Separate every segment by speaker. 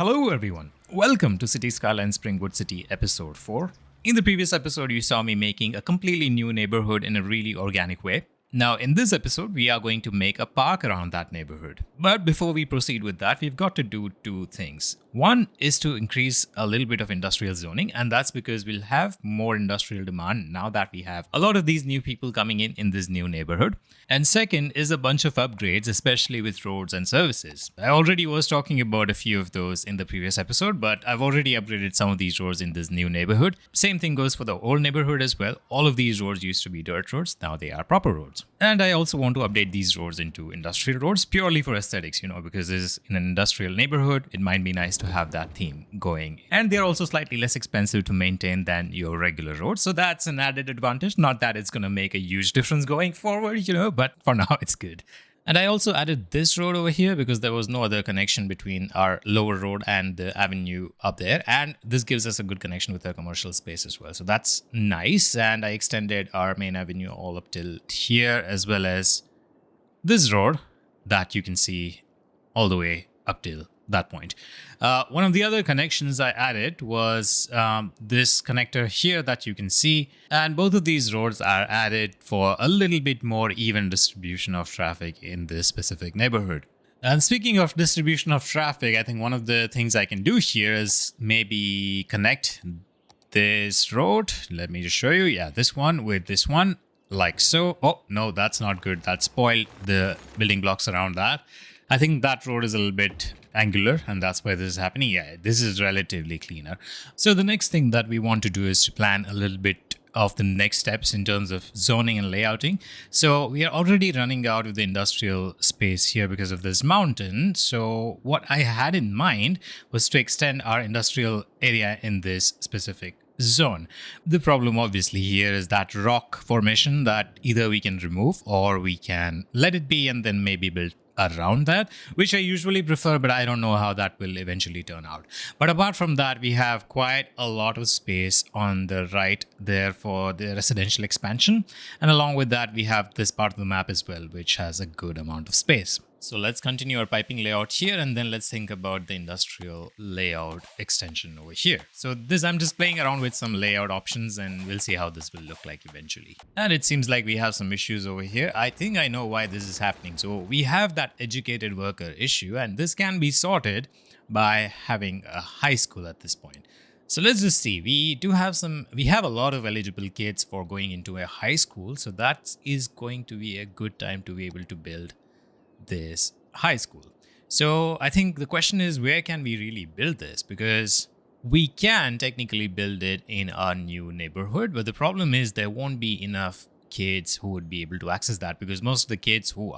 Speaker 1: Hello everyone, welcome to City Skylines Springwood City episode 4. In the previous episode you saw me making a completely new neighborhood in a really organic way. Now in this episode we are going to make a park around that neighborhood. But before we proceed with that, we've got to do two things. One is to increase a little bit of industrial zoning, and that's because we'll have more industrial demand now that we have a lot of these new people coming in this new neighborhood. And second is a bunch of upgrades, especially with roads and services. I already was talking about a few of those in the previous episode, but I've already upgraded some of these roads in this new neighborhood. Same thing goes for the old neighborhood as well. All of these roads used to be dirt roads, now they are proper roads. And I also want to update these roads into industrial roads purely for aesthetics, because this is in an industrial neighborhood. It might be nice to have that theme going. And they're also slightly less expensive to maintain than your regular roads. So that's an added advantage. Not that it's going to make a huge difference going forward, but for now it's good. And I also added this road over here because there was no other connection between our lower road and the avenue up there. And this gives us a good connection with our commercial space as well. So that's nice. And I extended our main avenue all up till here, as well as this road that you can see all the way up till that point. One of the other connections I added was this connector here that you can see, and both of these roads are added for a little bit more even distribution of traffic in this specific neighborhood. And speaking of distribution of traffic, I think one of the things I can do here is maybe connect this road. Let me just show you. Yeah, this one with this one, like so. Oh, no, that's not good. That spoiled the building blocks around that. I think that road is a little bit angular, and that's why this is happening. Yeah, this is relatively cleaner. So the next thing that we want to do is to plan a little bit of the next steps in terms of zoning and layouting. So we are already running out of the industrial space here because of this mountain. So what I had in mind was to extend our industrial area in this specific zone. The problem obviously here is that rock formation that either we can remove or we can let it be and then maybe build around that, which I usually prefer, but I don't know how that will eventually turn out. But apart from that, we have quite a lot of space on the right there for the residential expansion. And along with that, we have this part of the map as well, which has a good amount of space. So let's continue our piping layout here, and then let's think about the industrial layout extension over here. So this, I'm just playing around with some layout options, and we'll see how this will look like eventually. And it seems like we have some issues over here. I think I know why this is happening. So we have that educated worker issue, and this can be sorted by having a high school at this point. So let's just see. We have a lot of eligible kids for going into a high school. So that is going to be a good time to be able to build this high school. So I think the question is, where can we really build this? Because we can technically build it in our new neighborhood, but the problem is there won't be enough kids who would be able to access that, because most of the kids who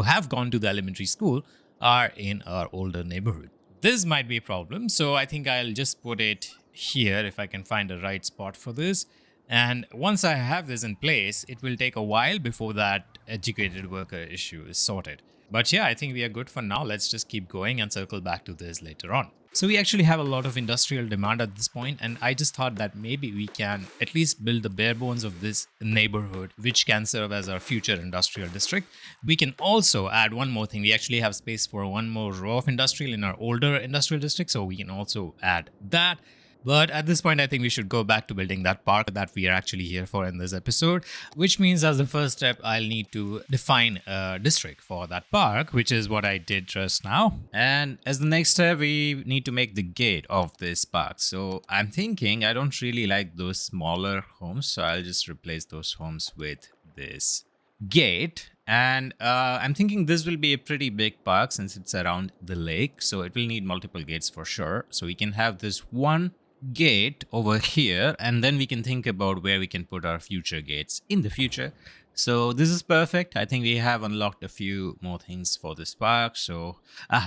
Speaker 1: have gone to the elementary school are in our older neighborhood. This might be a problem, so I think I'll just put it here if I can find a right spot for this. And once I have this in place, it will take a while before that educated worker issue is sorted. But yeah, I think we are good for now. Let's just keep going and circle back to this later on. So we actually have a lot of industrial demand at this point, and I just thought that maybe we can at least build the bare bones of this neighborhood, which can serve as our future industrial district. We can also add one more thing. We actually have space for one more row of industrial in our older industrial district, so we can also add that. But at this point, I think we should go back to building that park that we are actually here for in this episode, which means as the first step, I'll need to define a district for that park, which is what I did just now. And as the next step, we need to make the gate of this park. So I'm thinking I don't really like those smaller homes, so I'll just replace those homes with this gate. And I'm thinking this will be a pretty big park since it's around the lake, so it will need multiple gates for sure. So we can have this one gate over here, and then we can think about where we can put our future gates in the future. So this is perfect. I think we have unlocked a few more things for this park. So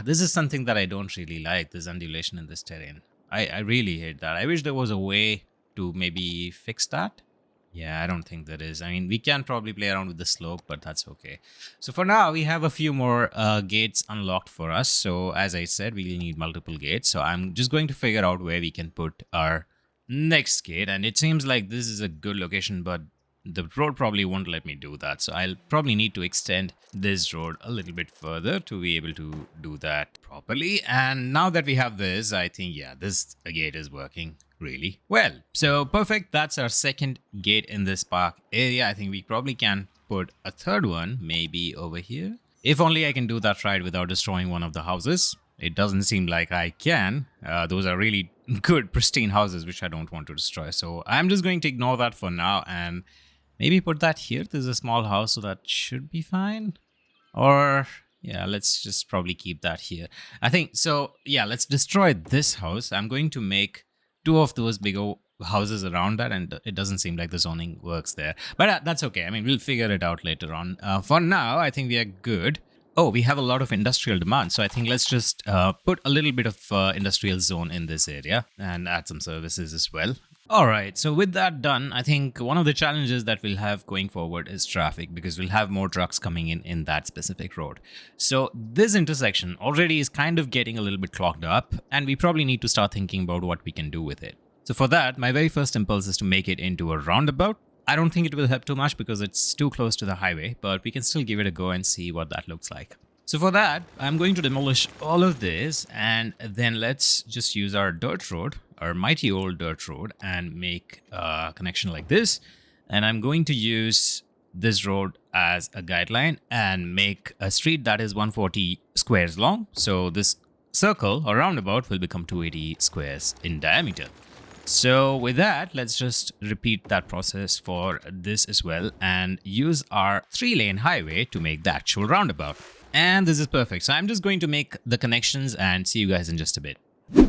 Speaker 1: this is something that I don't really like, this undulation in this terrain. I really hate that. I wish there was a way to maybe fix that. Yeah, I don't think there is. I mean, we can probably play around with the slope, but that's okay. So for now, we have a few more gates unlocked for us. So as I said, we'll need multiple gates. So I'm just going to figure out where we can put our next gate. And it seems like this is a good location, but the road probably won't let me do that. So I'll probably need to extend this road a little bit further to be able to do that properly. And now that we have this, I think, yeah, this gate is working really well. So perfect. That's our second gate in this park area. I think we probably can put a third one maybe over here. If only I can do that right without destroying one of the houses. It doesn't seem like I can. Those are really good, pristine houses, which I don't want to destroy. So I'm just going to ignore that for now and maybe put that here. There's a small house, so that should be fine. Or, yeah, let's just probably keep that here. I think, so yeah, let's destroy this house. I'm going to make 2 of those bigger houses around that, and it doesn't seem like the zoning works there. But that's okay. I mean, we'll figure it out later on. For now, I think we are good. Oh, we have a lot of industrial demand. So I think let's just put a little bit of industrial zone in this area and add some services as well. All right. So with that done, I think one of the challenges that we'll have going forward is traffic, because we'll have more trucks coming in that specific road. So this intersection already is kind of getting a little bit clogged up, and we probably need to start thinking about what we can do with it. So for that, my very first impulse is to make it into a roundabout. I don't think it will help too much because it's too close to the highway, but we can still give it a go and see what that looks like. So for that, I'm going to demolish all of this, and then let's just use our dirt road, our mighty old dirt road, and make a connection like this. And I'm going to use this road as a guideline and make a street that is 140 squares long. So this circle or roundabout will become 280 squares in diameter. So with that, let's just repeat that process for this as well and use our 3-lane highway to make the actual roundabout. And this is perfect. So I'm just going to make the connections and see you guys in just a bit.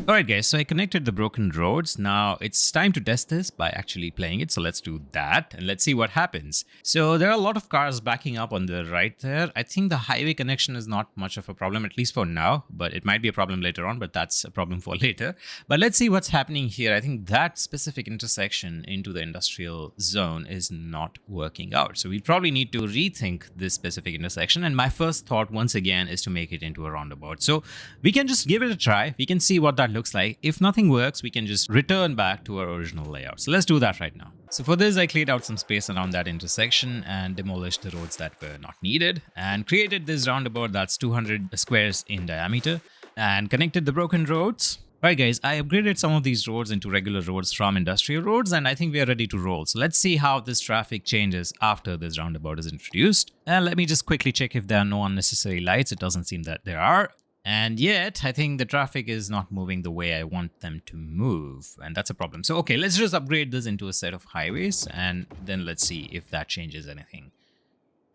Speaker 1: Alright guys, so I connected the broken roads. Now it's time to test this by actually playing it. So let's do that and let's see what happens. So there are a lot of cars backing up on the right there. I think the highway connection is not much of a problem, at least for now, but it might be a problem later on, but that's a problem for later. But let's see what's happening here. I think that specific intersection into the industrial zone is not working out. So we probably need to rethink this specific intersection. And my first thought once again is to make it into a roundabout. So we can just give it a try. We can see what that looks like. If nothing works, we can just return back to our original layout. So let's do that right now. So for this, I cleared out some space around that intersection and demolished the roads that were not needed and created this roundabout that's 200 squares in diameter and connected the broken roads. Alright guys, I upgraded some of these roads into regular roads from industrial roads, and I think we are ready to roll. So let's see how this traffic changes after this roundabout is introduced. And let me just quickly check if there are no unnecessary lights. It doesn't seem that there are. And yet, I think the traffic is not moving the way I want them to move. And that's a problem. So, okay, let's just upgrade this into a set of highways. And then let's see if that changes anything.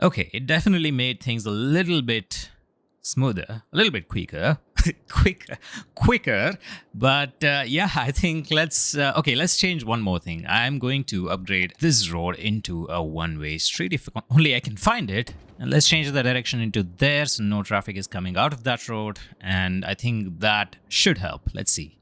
Speaker 1: Okay, it definitely made things a little bit smoother, a little bit quicker. quicker. But yeah, I think let's change one more thing. I'm going to upgrade this road into a one-way street if only I can find it. And let's change the direction into there so no traffic is coming out of that road. And I think that should help. Let's see.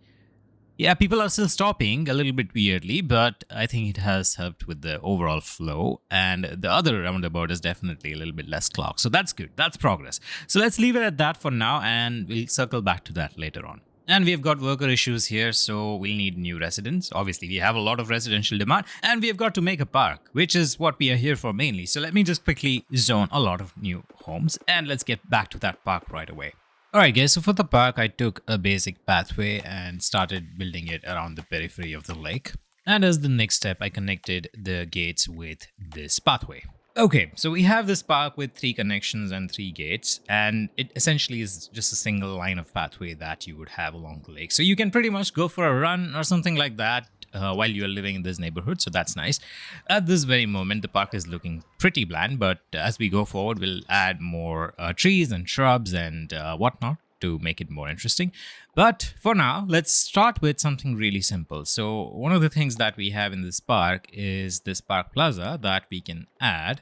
Speaker 1: Yeah, people are still stopping a little bit weirdly, but I think it has helped with the overall flow. And the other roundabout is definitely a little bit less clogged. So that's good. That's progress. So let's leave it at that for now, and we'll circle back to that later on. And we've got worker issues here, so we'll need new residents. Obviously, we have a lot of residential demand, and we've got to make a park, which is what we are here for mainly. So let me just quickly zone a lot of new homes, and let's get back to that park right away. Alright guys, so for the park, I took a basic pathway and started building it around the periphery of the lake. And as the next step, I connected the gates with this pathway. Okay, so we have this park with 3 connections and 3 gates, and it essentially is just a single line of pathway that you would have along the lake. So you can pretty much go for a run or something like that while you're living in this neighborhood, so that's nice. At this very moment, the park is looking pretty bland, but as we go forward, we'll add more trees and shrubs and whatnot to make it more interesting. But for now, let's start with something really simple. So one of the things that we have in this park is this Spark Plaza that we can add.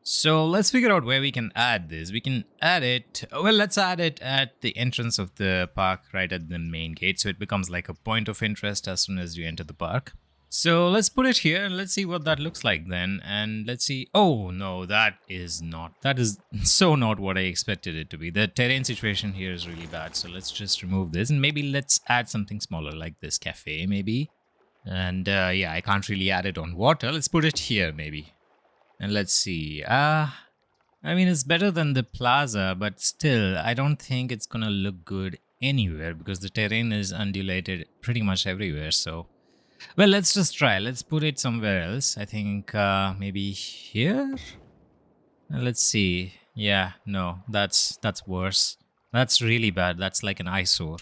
Speaker 1: So let's figure out where we can add this. We can add it, well, let's add it at the entrance of the park right at the main gate. So it becomes like a point of interest as soon as you enter the park. So let's put it here and let's see what that looks like then. And let's see. Oh no, that is so not what I expected it to be. The terrain situation here is really bad. So let's just remove this and maybe let's add something smaller like this cafe maybe. And yeah, I can't really add it on water. Let's put it here maybe. And let's see. I mean, it's better than the plaza, but still, I don't think it's gonna look good anywhere because the terrain is undulated pretty much everywhere. So, well, let's just try. Let's put it somewhere else. I think maybe here. Let's see. Yeah, no, that's worse. That's really bad. That's like an eyesore.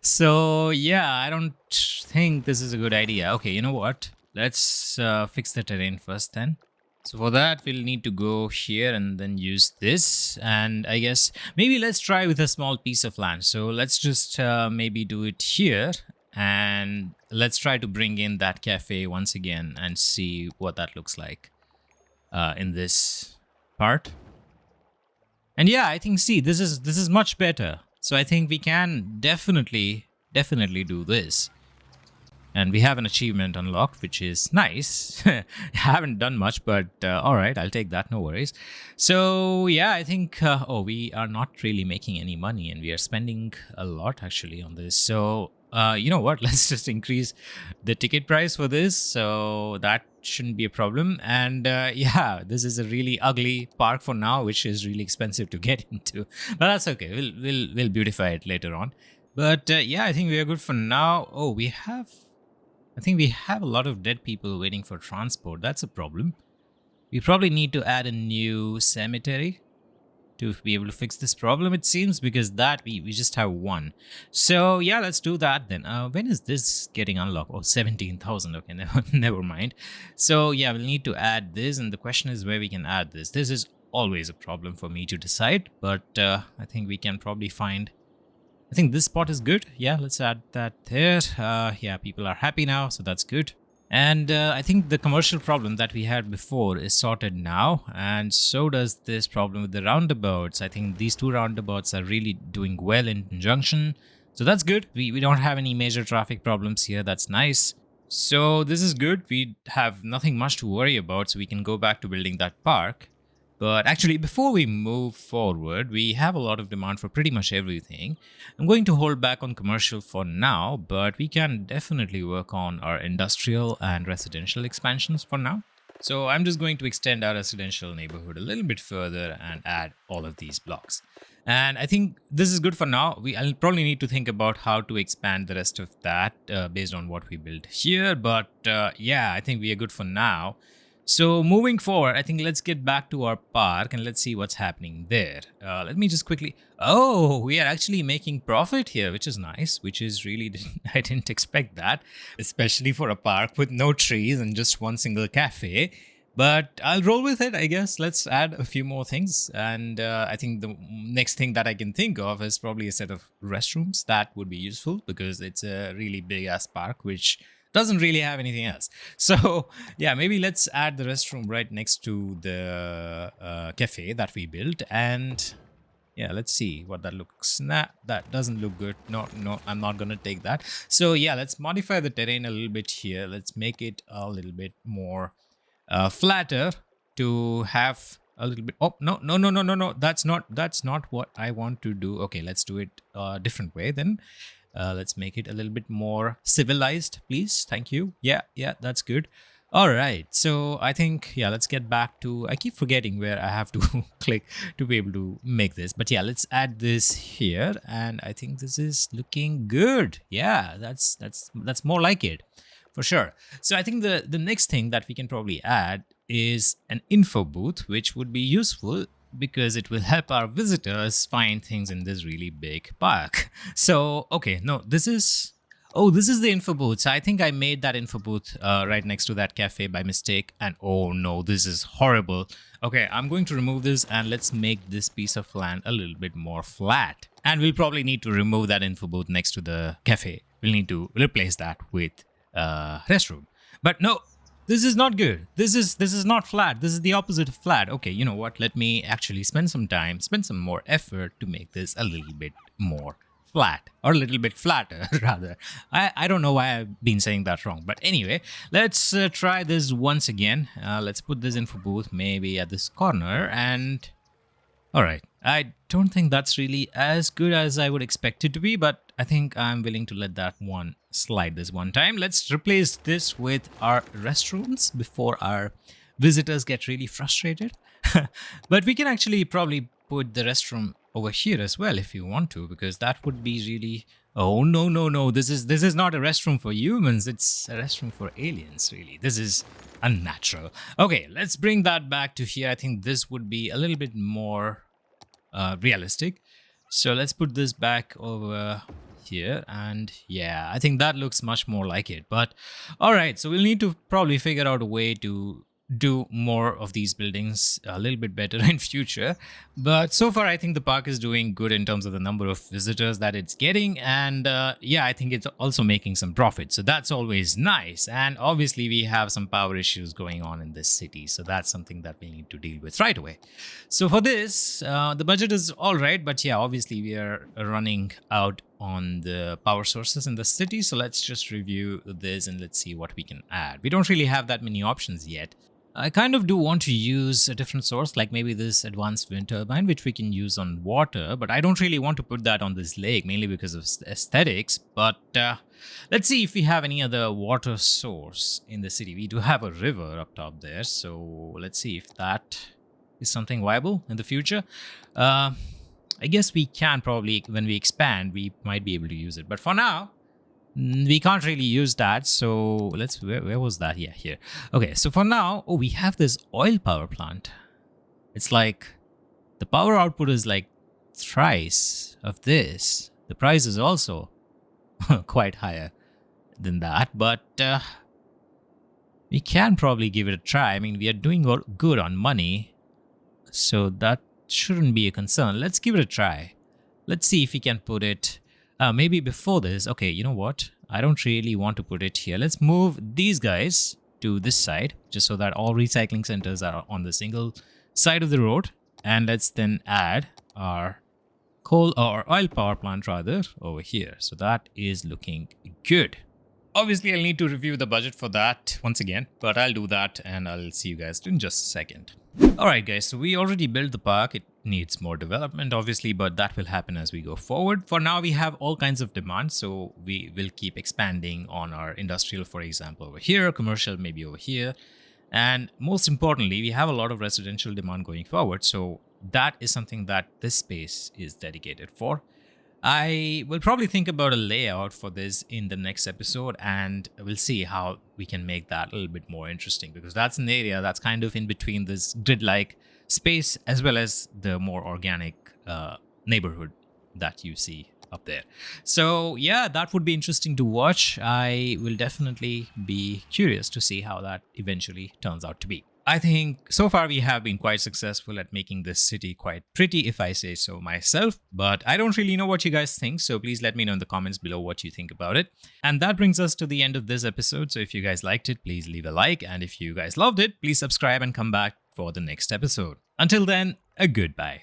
Speaker 1: So yeah, I don't think this is a good idea. Okay, you know what? Let's fix the terrain first then. So for that, we'll need to go here and then use this. And I guess maybe let's try with a small piece of land. So let's just maybe do it here. And let's try to bring in that cafe once again and see what that looks like in this part. And yeah, I think, see, this is much better. So I think we can definitely do this. And we have an achievement unlocked, which is nice. I haven't done much, but all right, I'll take that, no worries. So yeah, I think, oh, we are not really making any money and we are spending a lot actually on this. So you know what, let's just increase the ticket price for this. So that shouldn't be a problem. And yeah, this is a really ugly park for now, which is really expensive to get into. But that's okay, we'll beautify it later on. But yeah, I think we are good for now. Oh, I think we have a lot of dead people waiting for transport. That's a problem. We probably need to add a new cemetery to be able to fix this problem, it seems, because that we just have one. So yeah, let's do that then. When is this getting unlocked? Oh, 17,000. Okay, never mind. So yeah, we'll need to add this, and the question is where we can add this. This is always a problem for me to decide, but I think we can probably find... I think this spot is good. Yeah, let's add that there. Yeah, people are happy now, so that's good. And I think the commercial problem that we had before is sorted now. And so does this problem with the roundabouts. I think these two roundabouts are really doing well in conjunction. So that's good. We don't have any major traffic problems here. That's nice. So this is good. We have nothing much to worry about. So we can go back to building that park. But actually, before we move forward, we have a lot of demand for pretty much everything. I'm going to hold back on commercial for now, but we can definitely work on our industrial and residential expansions for now. So I'm just going to extend our residential neighborhood a little bit further and add all of these blocks. And I think this is good for now. I'll probably need to think about how to expand the rest of that based on what we build here. But yeah, I think we are good for now. So moving forward, I think let's get back to our park and let's see what's happening there. Let me just quickly... Oh, we are actually making profit here, which is nice, which is really... I didn't expect that, especially for a park with no trees and just one single cafe. But I'll roll with it, I guess. Let's add a few more things. And I think the next thing that I can think of is probably a set of restrooms. That would be useful because it's a really big ass park, which... doesn't really have anything else. So yeah, maybe let's add the restroom right next to the cafe that we built. And yeah, let's see what that looks. Nah, that doesn't look good. No, I'm not gonna take that. So yeah, let's modify the terrain a little bit here. Let's make it a little bit more flatter to have a little bit... Oh, no. That's not what I want to do. Okay, let's do it a different way then. Let's make it a little bit more civilized, please. Thank you. Yeah, that's good. All right. So I think, yeah, let's get back to... I keep forgetting where I have to click to be able to make this. But yeah, let's add this here. And I think this is looking good. Yeah, that's more like it for sure. So I think the next thing that we can probably add is an info booth, which would be useful because it will help our visitors find things in this really big park. So, okay, no, this is... Oh, this is the info booth. So I think I made that info booth right next to that cafe by mistake. And oh no, this is horrible. Okay, I'm going to remove this and let's make this piece of land a little bit more flat. And we'll probably need to remove that info booth next to the cafe. We'll need to replace that with restroom. But no, this is not good. This is not flat. This is the opposite of flat. Okay, you know what? Let me actually spend some more effort to make this a little bit more flat, or a little bit flatter rather. I don't know why I've been saying that wrong, but anyway, let's try this once again. Let's put this info booth maybe at this corner, and all right. I don't think that's really as good as I would expect it to be, but I think I'm willing to let that one slide this one time. Let's replace this with our restrooms before our visitors get really frustrated. But we can actually probably put the restroom over here as well if you want to, because that would be really... Oh, no, no, no. This is not a restroom for humans. It's a restroom for aliens, really. This is unnatural. Okay, let's bring that back to here. I think this would be a little bit more realistic. So let's put this back over here, and yeah, I think that looks much more like it. But all right, so we'll need to probably figure out a way to do more of these buildings a little bit better in future. But so far I think the park is doing good in terms of the number of visitors that it's getting, and yeah, I think it's also making some profit, so that's always nice. And obviously we have some power issues going on in this city, so that's something that we need to deal with right away. So for this, the budget is all right, but yeah, obviously we are running out on the power sources in the city. So let's just review this and let's see what we can add. We don't really have that many options yet. I kind of do want to use a different source, like maybe this advanced wind turbine, which we can use on water, but I don't really want to put that on this lake, mainly because of aesthetics. But let's see if we have any other water source in the city. We do have a river up top there, so let's see if that is something viable in the future. I guess we can probably, when we expand, we might be able to use it. But for now, we can't really use that. So let's, where was that? Yeah, here. Okay, so for now, oh, we have this oil power plant. It's like the power output is like thrice of this. The price is also quite higher than that. But we can probably give it a try. I mean, we are doing good on money, so that shouldn't be a concern. Let's give it a try. Let's see if we can put it maybe before this. Okay, you know what? I don't really want to put it here. Let's move these guys to this side, just so that all recycling centers are on the single side of the road. And let's then add our coal or oil power plant rather over here. So that is looking good. Obviously, I'll need to review the budget for that once again, but I'll do that and I'll see you guys in just a second. Alright guys, so we already built the park. It needs more development obviously, but that will happen as we go forward. For now, we have all kinds of demands, so we will keep expanding on our industrial, for example, over here, commercial maybe over here. And most importantly, we have a lot of residential demand going forward, so that is something that this space is dedicated for. I will probably think about a layout for this in the next episode, and we'll see how we can make that a little bit more interesting, because that's an area that's kind of in between this grid-like space as well as the more organic neighborhood that you see up there. So yeah, that would be interesting to watch. I will definitely be curious to see how that eventually turns out to be. I think so far we have been quite successful at making this city quite pretty, if I say so myself, but I don't really know what you guys think, so please let me know in the comments below what you think about it. And that brings us to the end of this episode, so if you guys liked it, please leave a like, and if you guys loved it, please subscribe and come back for the next episode. Until then, a goodbye.